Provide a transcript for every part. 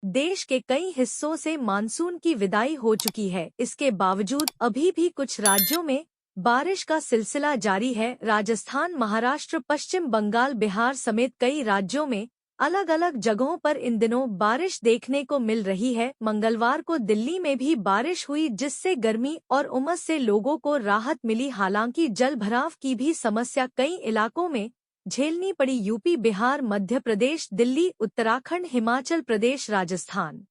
देश के कई हिस्सों से मानसून की विदाई हो चुकी है। इसके बावजूद अभी भी कुछ राज्यों में बारिश का सिलसिला जारी है। राजस्थान, महाराष्ट्र, पश्चिम बंगाल, बिहार समेत कई राज्यों में अलग अलग जगहों पर इन दिनों बारिश देखने को मिल रही है। मंगलवार को दिल्ली में भी बारिश हुई, जिससे गर्मी और उमस से लोगों को राहत मिली। हालांकि जलभराव की भी समस्या कई इलाकों में झेलनी पड़ी। यूपी, बिहार, मध्य प्रदेश, दिल्ली, उत्तराखंड, हिमाचल प्रदेश, राजस्थान,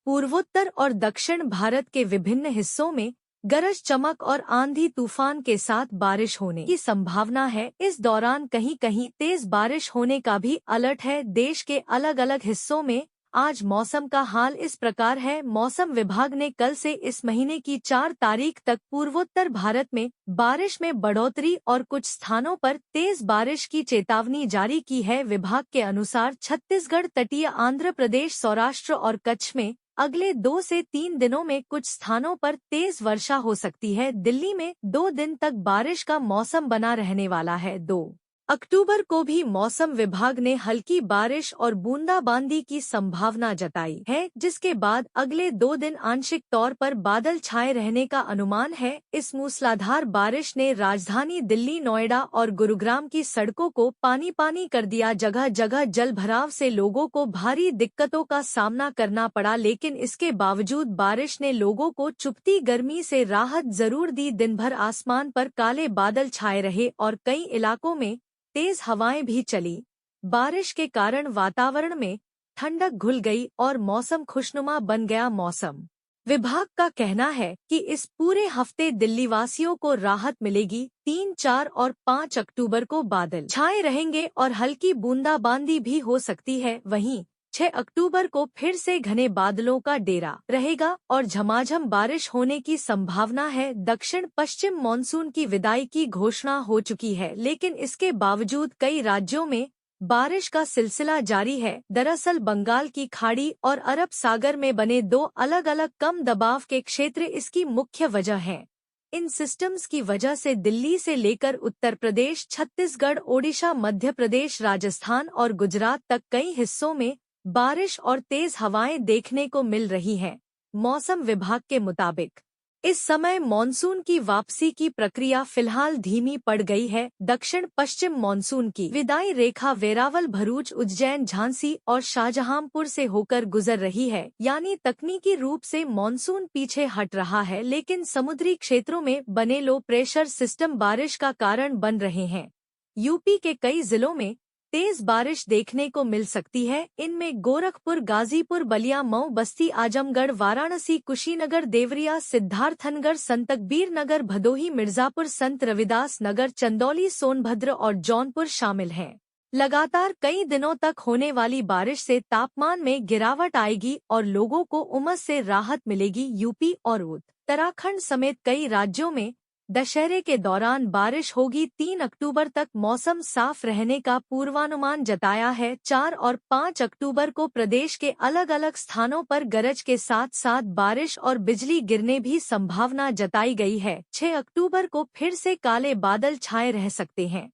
पूर्वोत्तर और दक्षिण भारत के विभिन्न हिस्सों में गरज चमक और आंधी तूफान के साथ बारिश होने की संभावना है। इस दौरान कहीं कहीं तेज बारिश होने का भी अलर्ट है। देश के अलग अलग हिस्सों में आज मौसम का हाल इस प्रकार है। मौसम विभाग ने कल से इस महीने की 4 तारीख तक पूर्वोत्तर भारत में बारिश में बढ़ोतरी और कुछ स्थानों पर तेज बारिश की चेतावनी जारी की है। विभाग के अनुसार छत्तीसगढ़, तटीय आंध्र प्रदेश, सौराष्ट्र और कच्छ में अगले 2 से 3 दिनों में कुछ स्थानों पर तेज वर्षा हो सकती है। दिल्ली में 2 दिन तक बारिश का मौसम बना रहने वाला है। 2 अक्टूबर को भी मौसम विभाग ने हल्की बारिश और बूंदाबांदी की संभावना जताई है, जिसके बाद अगले 2 दिन आंशिक तौर पर बादल छाए रहने का अनुमान है। इस मूसलाधार बारिश ने राजधानी दिल्ली, नोएडा और गुरुग्राम की सड़कों को पानी पानी कर दिया। जगह जगह जलभराव से लोगों को भारी दिक्कतों का सामना करना पड़ा, लेकिन इसके बावजूद बारिश ने लोगों को चुभती गर्मी से राहत जरूर दी। दिन भर आसमान पर काले बादल छाए रहे और कई इलाकों में तेज हवाएं भी चली। बारिश के कारण वातावरण में ठंडक घुल गई और मौसम खुशनुमा बन गया। मौसम विभाग का कहना है कि इस पूरे हफ्ते दिल्लीवासियों को राहत मिलेगी। 3, 4 और 5 अक्टूबर को बादल छाए रहेंगे और हल्की बूंदाबांदी भी हो सकती है। वहीं 6 अक्टूबर को फिर से घने बादलों का डेरा रहेगा और झमाझम बारिश होने की संभावना है। दक्षिण पश्चिम मॉनसून की विदाई की घोषणा हो चुकी है, लेकिन इसके बावजूद कई राज्यों में बारिश का सिलसिला जारी है। दरअसल बंगाल की खाड़ी और अरब सागर में बने 2 अलग अलग कम दबाव के क्षेत्र इसकी मुख्य वजह हैं। इन सिस्टम्स की वजह से दिल्ली से लेकर उत्तर प्रदेश, छत्तीसगढ़, ओडिशा, मध्य प्रदेश, राजस्थान और गुजरात तक कई हिस्सों में बारिश और तेज हवाएं देखने को मिल रही हैं। मौसम विभाग के मुताबिक इस समय मॉनसून की वापसी की प्रक्रिया फिलहाल धीमी पड़ गई है। दक्षिण पश्चिम मॉनसून की विदाई रेखा वेरावल, भरूच, उज्जैन, झांसी और शाहजहांपुर से होकर गुजर रही है, यानी तकनीकी रूप से मॉनसून पीछे हट रहा है, लेकिन समुद्री क्षेत्रों में बने लो प्रेशर सिस्टम बारिश का कारण बन रहे हैं। यूपी के कई जिलों में तेज बारिश देखने को मिल सकती है। इनमें गोरखपुर, गाजीपुर, बलिया, मऊ, बस्ती, आजमगढ़, वाराणसी, कुशीनगर, देवरिया, सिद्धार्थनगर, संतकबीर नगर, भदोही, मिर्जापुर, संत रविदास नगर, चंदौली, सोनभद्र और जौनपुर शामिल हैं। लगातार कई दिनों तक होने वाली बारिश से तापमान में गिरावट आएगी और लोगों को उमस से राहत मिलेगी। यूपी और उत्तराखंड समेत कई राज्यों में दशहरे के दौरान बारिश होगी। 3 अक्टूबर तक मौसम साफ रहने का पूर्वानुमान जताया है। 4 और 5 अक्टूबर को प्रदेश के अलग अलग स्थानों पर गरज के साथ साथ बारिश और बिजली गिरने भी संभावना जताई गई है। 6 अक्टूबर को फिर से काले बादल छाए रह सकते हैं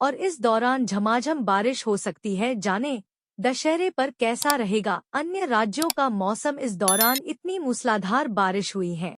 और इस दौरान झमाझम बारिश हो सकती है। जाने दशहरे पर कैसा रहेगा अन्य राज्यों का मौसम। इस दौरान इतनी मूसलाधार बारिश हुई है